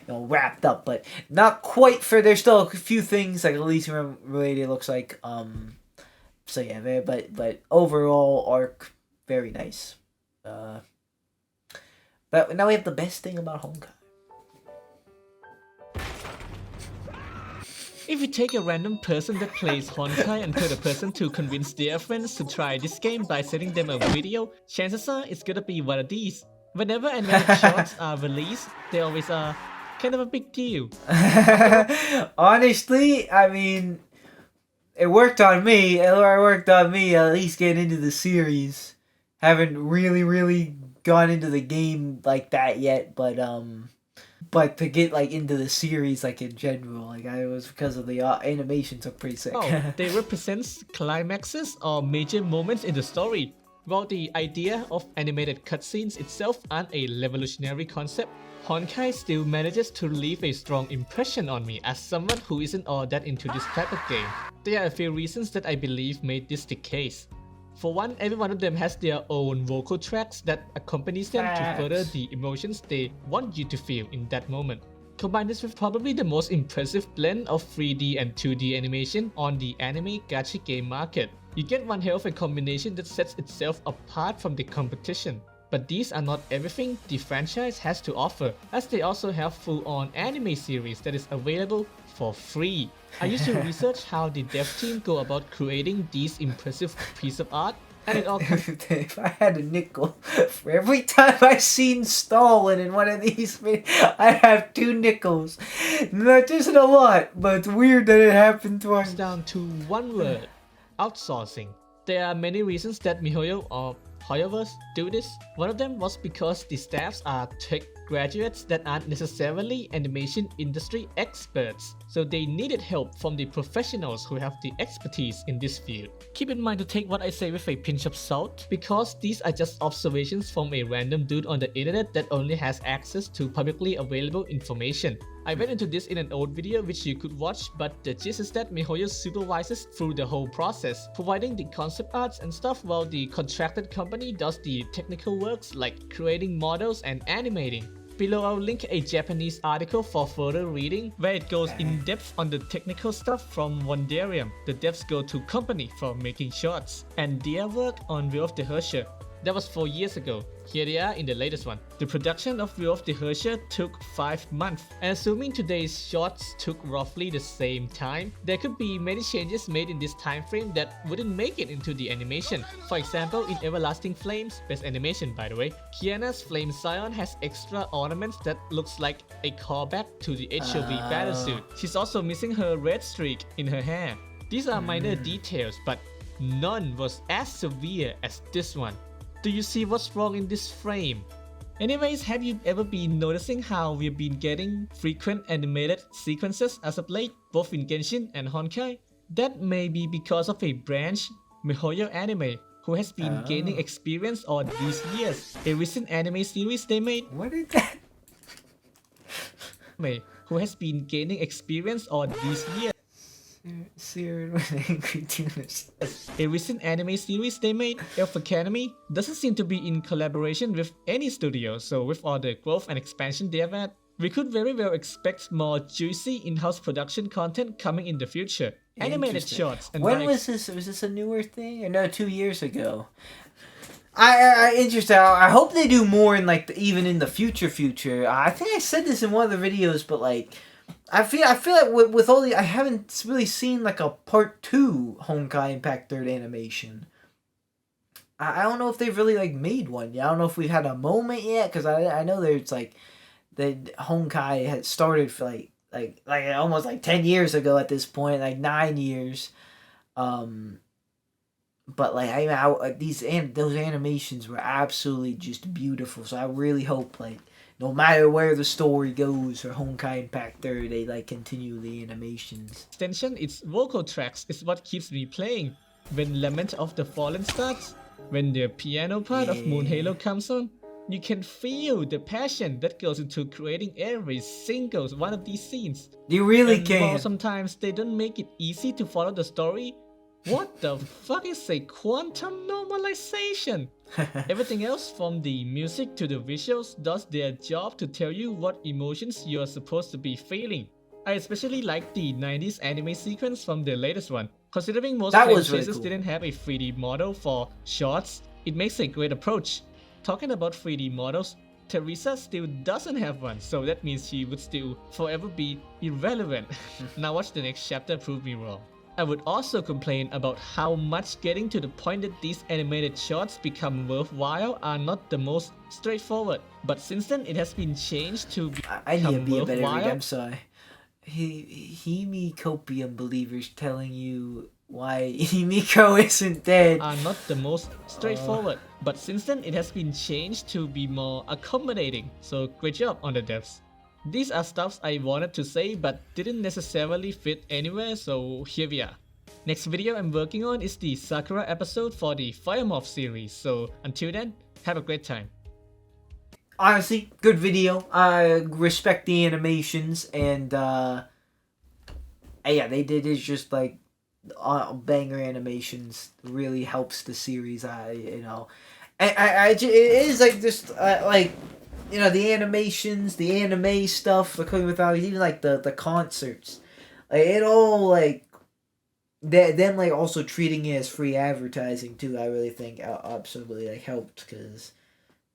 wrapped up, but not quite. There's still a few things Elysian Realm related. Looks like so yeah, but overall arc very nice. But now we have the best thing about Honkai.
If you take a random person that plays Honkai and tell the person to convince their friends to try this game by sending them a video, chances are it's gonna be one of these. Whenever animated shorts are released, they always are kind of a big deal.
Honestly, I mean, it worked on me. It worked on me at least getting into the series. Haven't really gone into the game like that yet, but to get into the series in general, I was, because of the animations are pretty sick.
They represent climaxes or major moments in the story. While the idea of animated cutscenes itself aren't a revolutionary concept, Honkai still manages to leave a strong impression on me as someone who isn't all that into this type of game. There are a few reasons that I believe made this the case. For one, every one of them has their own vocal tracks that accompanies them to further the emotions they want you to feel in that moment. Combine this with probably the most impressive blend of 3D and 2D animation on the anime gacha game market. You get one hell of a combination that sets itself apart from the competition. But these are not everything the franchise has to offer, as they also have full-on anime series that is available for free. I used to research how the dev team go about creating these impressive pieces of art, and it all comes.
If I had a nickel for every time I seen Stalin in one of these, I have 2 nickels. That isn't a lot, but it's weird that it happened twice.
Down to one word: outsourcing. There are many reasons that MiHoYo or Hoyoverse do this. One of them was because the staffs are tech graduates that aren't necessarily animation industry experts, so they needed help from the professionals who have the expertise in this field. Keep in mind to take what I say with a pinch of salt, because these are just observations from a random dude on the internet that only has access to publicly available information. I went into this in an old video which you could watch, but the gist is that MiHoYo supervises through the whole process, providing the concept arts and stuff, while the contracted company does the technical works like creating models and animating. Below I'll link a Japanese article for further reading where it goes in depth on the technical stuff from Wondarium, the devs go-to company for making shorts, and their work on Will of the Herrscher. That was 4 years ago. Here they are in the latest one. The production of Will of the Herrscher took 5 months, and assuming today's shots took roughly the same time, there could be many changes made in this time frame that wouldn't make it into the animation. For example, in Everlasting Flames, best animation by the way, Kiana's Flame Scion has extra ornaments that looks like a callback to the HOV battlesuit. She's also missing her red streak in her hair. These are minor details, but none was as severe as this one. Do you see what's wrong in this frame? Anyways, have you ever been noticing how we've been getting frequent animated sequences as of late, both in Genshin and Honkai? That may be because of a branch, MiHoYo Anime, who has been gaining experience all these years. A recent anime series they made.
What is that?
Who has been gaining experience all these years.
Seared with angry tuners.
A recent anime series they made, Elf Academy, doesn't seem to be in collaboration with any studio, so with all the growth and expansion they have had, we could very well expect more juicy in-house production content coming in the future. Animated shorts and
when was this? Was this a newer thing? Or no, 2 years ago. I interesting. I hope they do more in like even in the future. I think I said this in one of the videos, but like I feel like with all the I haven't really seen like a part 2 Honkaiimpact 3rd animation. I don't know if they've really like made one yet. I don't know if we've had a moment yet because I know there's like the Honkai had started for like almost like 10 years ago at this point, like 9 years. But like those animations were absolutely just beautiful. So I really hope like no matter where the story goes for Honkaiimpact 3rd, they like continue the animations.
Extension, its vocal tracks is what keeps me playing. When Lament of the Fallen starts, when the piano part of Moon Halo comes on, you can feel the passion that goes into creating every single one of these scenes.
You really
and
can.
While sometimes they don't make it easy to follow the story, what the fuck is a quantum normalization? Everything else from the music to the visuals does their job to tell you what emotions you are supposed to be feeling. I especially like the 90s anime sequence from the latest one. Considering most franchises really cool. Didn't have a 3D model for shorts, it makes a great approach. Talking about 3D models, Teresa still doesn't have one, so that means she would still forever be irrelevant. Now watch the next chapter prove me wrong. I would also complain about how much getting to the point that these animated shorts become worthwhile are not the most straightforward. But since then, it has been changed to
I need to be a better read,
worthwhile.
I'm sorry. Hemicopium believers telling you why Himiko isn't dead
are not the most straightforward. But since then, it has been changed to be more accommodating. So great job on the devs. These are stuffs I wanted to say but didn't necessarily fit anywhere, so here we are. Next video I'm working on is the Sakura episode for the Fire Morph series, so until then, have a great time.
Honestly, good video. I respect the animations and yeah, they did is just like banger animations. Really helps the series. It is like just like. You know, the animations, the anime stuff, the Cooking Without, even like the concerts. Like, it all like them like also treating it as free advertising too. I really think absolutely like helped because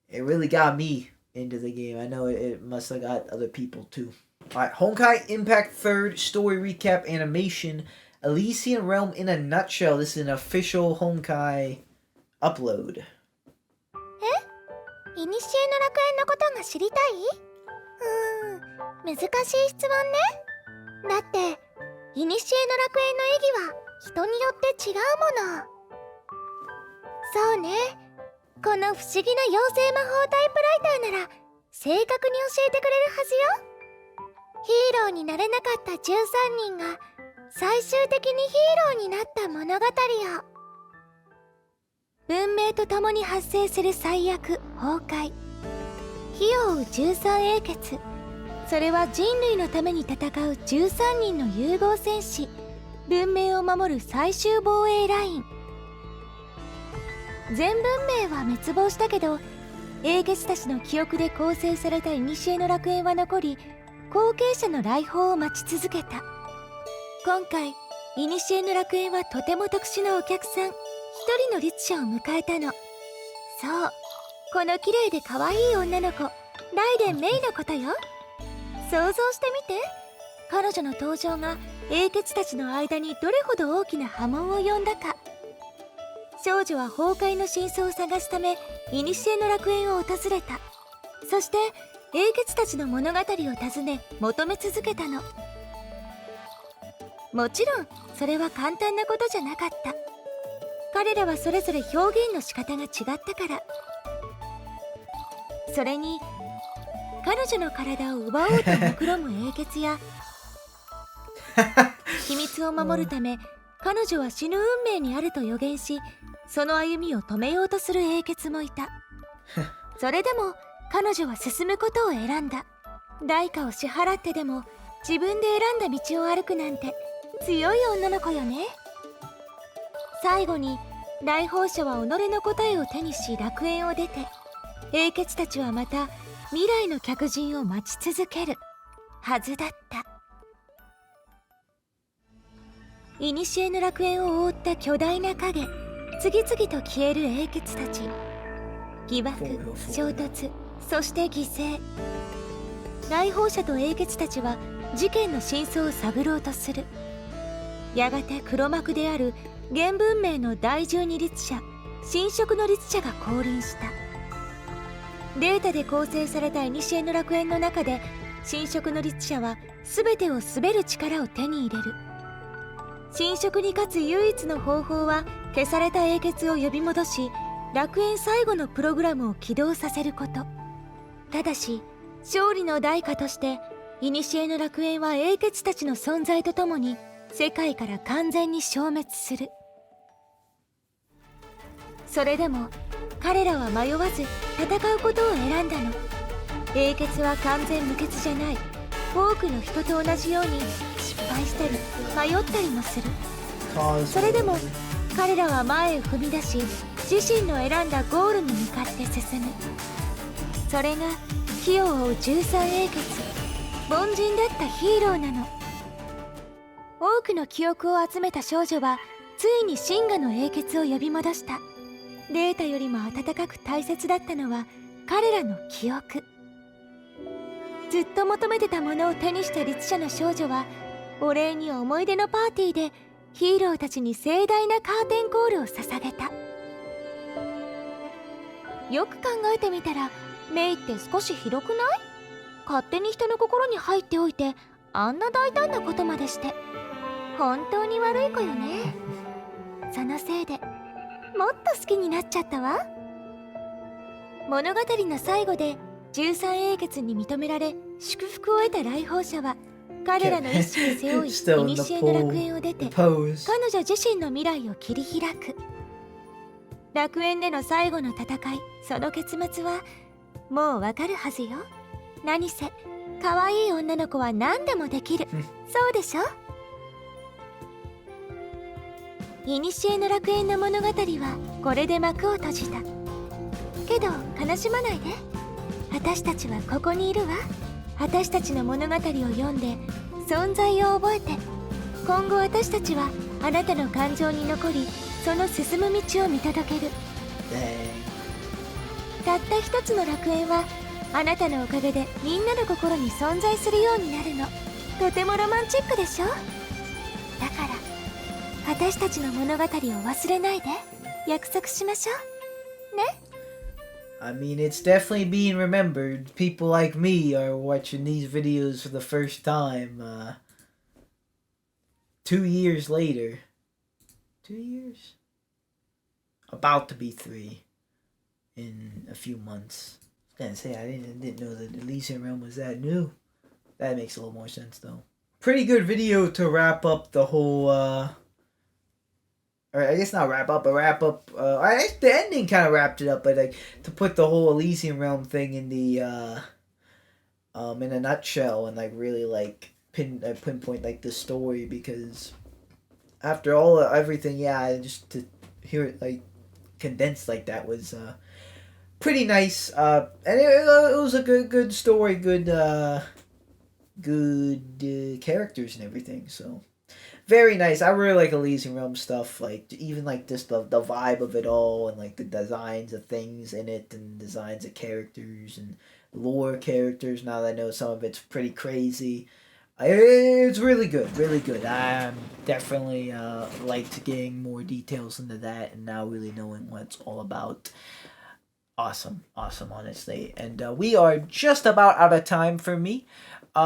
it really got me into the game. I know it must have got other people too. Alright, Honkaiimpact 3rd story recap animation, Elysian Realm in a nutshell. This is an official Honkai upload.
いにしえの楽園のことが知りたい？難しい質問ね。だって、いにしえの楽園の意義は人によって違うもの。そうね。この不思議な妖精魔法タイプライターなら正確に教えてくれるはずよ。ヒーローになれなかった13人が最終的にヒーローになった物語よ。文明とともに発生する最悪、崩壊。火を追う13英傑。それは人類のために戦う13人の融合戦士。文明を守る最終防衛ライン。全文明は滅亡したけど、英傑たちの記憶で構成された古の楽園は残り、後継者の来訪を待ち続けた。今回、古の楽園はとても特殊なお客さん。一人の律者を迎えたの。そう、この綺麗で可愛い女の子、ライデン・メイのことよ。想像してみて。彼女の登場が英傑たちの間にどれほど大きな波紋を呼んだか。少女は崩壊の真相を探すため、古の楽園を訪れた。そして、英傑たちの物語を尋ね、求め続けたの。もちろん、それは簡単なことじゃなかった。彼らはそれぞれ表現の仕方が違ったから。それに彼女の体を奪おうと目論む英傑や秘密を守るため彼女は死ぬ運命にあると予言し、その歩みを止めようとする英傑もいた。それでも彼女は進むことを選んだ。代価を支払ってでも自分で選んだ道を歩くなんて強い女の子よね。最後に来訪者は己の答えを手にし楽園を出て、英傑たちはまた未来の客人を待ち続けるはずだった。古の楽園を覆った巨大な影、次々と消える英傑たち。疑惑、衝突、そして犠牲。来訪者と英傑たちは事件の真相を探ろうとする。やがて黒幕である原文明の第12律者、神職の律者が降臨した。データで構成された古の楽園の中で、神職の律者は全てを統べる力を手に入れる。神職に勝つ唯一の方法は、消された英傑を呼び戻し、楽園最後のプログラムを起動させること。ただし勝利の代価として、古の楽園は英傑たちの存在とともに世界から完全に消滅する。それでも彼らは迷わず戦うことを選んだの。英傑は完全無欠じゃない。多くの人と同じように失敗したり迷ったりもする。それでも彼らは前へ踏み出し、自身の選んだゴールに向かって進む。それが火を追う13英傑、凡人だったヒーローなの。多くの記憶を集めた少女はついに真我の英傑を呼び戻した。データよりも温かく大切だったのは彼らの記憶。ずっと求めてたものを手にした律者の少女は、お礼に思い出のパーティーでヒーローたちに盛大なカーテンコールを捧げた。よく考えてみたらメイって少しひどくない？勝手に人の心に入っておいて、あんな大胆なことまでして。本当に悪い子よね。そのせいでもっと好きになっちゃったわ。物語の最後で13英傑に認められ祝福を得た来訪者は、彼らの意思を背負い古の楽園を出て、彼女自身の未来を切り開く。楽園での最後の戦い、その結末はもうわかるはずよ。何せ可愛い女の子は何でもできる。そうでしょ。古の楽園の物語はこれで幕を閉じた。けど悲しまないで。私たちはここにいるわ。私たちの物語を読んで存在を覚えて、今後私たちはあなたの感情に残り、その進む道を見届ける。たった一つの楽園はあなたのおかげでみんなの心に存在するようになるの。とてもロマンチックでしょ。だから私たちの物語を忘れないで。約束しましょうね。
I mean, it's definitely being remembered. People like me are watching these videos for the first time 2 years later. 2 years? About to be 3 in a few months. I was gonna say, I didn't know that Elysian Realm was that new. That makes a little more sense, though. Pretty good video to wrap up the whole, or I guess not wrap up, but wrap up, the ending kind of wrapped it up, but like, to put the whole Elysian Realm thing in the, in a nutshell, and like really like pinpoint like the story, because after everything, yeah, just to hear it like condensed like that was, pretty nice, and it was a good story, good characters and everything, so very nice. I really like Elysian Realm stuff, like even like just the vibe of it all, and like the designs of things in it, and designs of characters and lore characters. Now that I know some of it's pretty crazy, it's really good. I'm definitely liked getting more details into that, and now really knowing what it's all about. Awesome, honestly. And we are just about out of time for me. We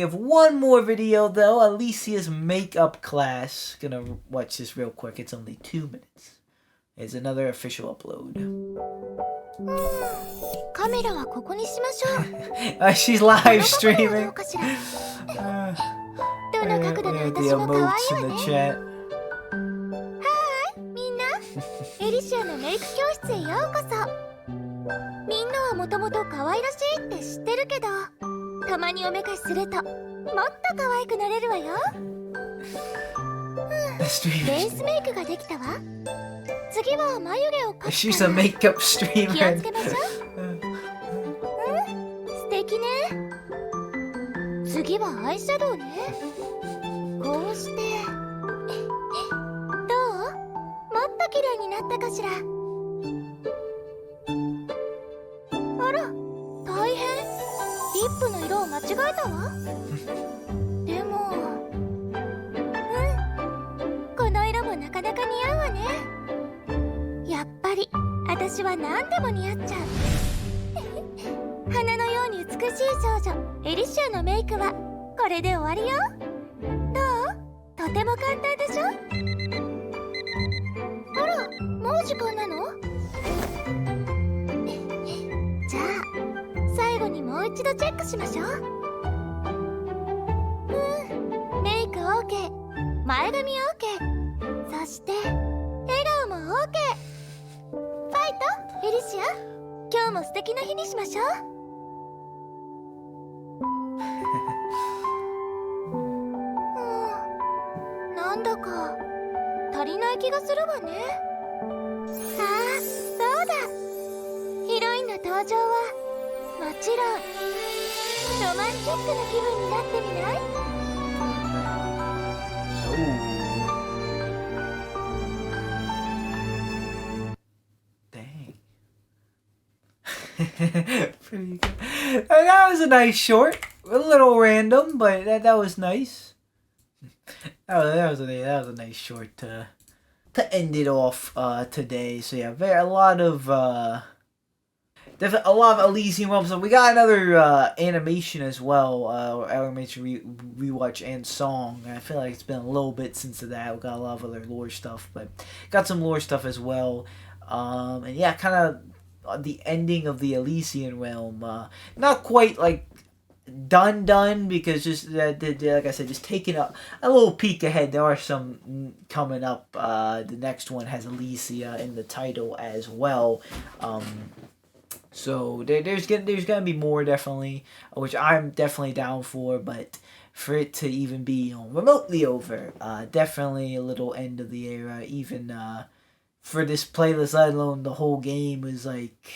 have one more video though. Alicia's makeup class. Gonna watch this real quick. It's only 2 minutes. It's another official upload.
カメラはここにしましょう。
She's live streaming.
どうかしら。どの角度で
The
私も可愛い
emotes
わ
in
ね。
the chat.
みんな、エリシアのメイク教室へようこそ。みんなはもともと可愛らしいって知ってるけど、たまにおめかしするともっと可愛くなれるわよ。ベー
Streamer.
スメイクができたわ。次は眉毛を描く
She's
か
a
ら
makeup
気を
streamer.
つけましょう。素敵ね。次はアイシャドウね。こうしてどう？もっと綺麗になったかしら。あら、大変。リップの色を間違えたわ。でもこの色もなかなか似合うわね。やっぱり私は何でも似合っちゃう。花のように美しい少女エリシアのメイクはこれで終わりよ。どう？とても簡単でしょ。あら、もう時間なの？じゃあ最後にもう一度チェックしましょう。メイク OK、 前髪 OK、 そして笑顔も OK。 ファイトエリシア、今日も素敵な日にしましょう。なんだか足りない気がするわね。ああ、そうだ。ヒロインの登場はもちろんロマンチックな気分になってみない？
Dang. Pretty good. That was a nice short. A little random, but that was nice. That was a nice short to end it off today. So yeah, a lot of definitely a lot of Elysian Realms. So we got another animation as well, animation rewatch and song. I feel like it's been a little bit since that. We got a lot of other lore stuff, but got some lore stuff as well. And yeah, kind of the ending of the Elysian Realm. Not quite like done because just like I said, just taking a little peek ahead. There are some coming up. The next one has Elysia in the title as well. So there's gonna be more definitely, which I'm definitely down for. But for it to even be remotely over, definitely a little end of the era. Even for this playlist, let alone the whole game was like.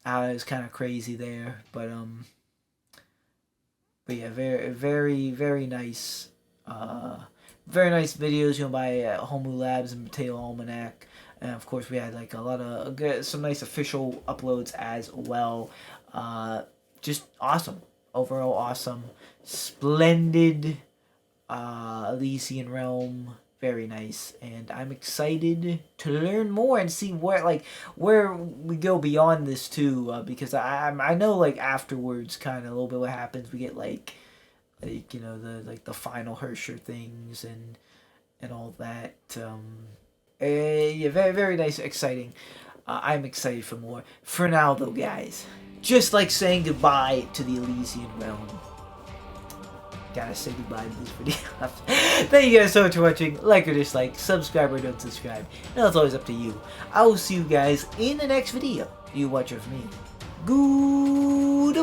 It was kind of crazy there, but yeah, very nice, very nice videos, by Homu Labs and Potato Almanac, and of course we had like a lot of some nice official uploads as well. Just awesome, overall awesome, splendid, Elysian Realm. Very nice, and I'm excited to learn more and see where we go beyond this too. Because I know like afterwards, kind of a little bit what happens. We get like the final Hersher things and all that. Yeah, very nice, exciting. I'm excited for more. For now though, guys, just like saying goodbye to the Elysian Realm. Gotta say goodbye to this video. Thank you guys so much for watching. Like or dislike, subscribe or don't subscribe. Now it's always up to you. I will see you guys in the next video. You watch it for me. Goodbye.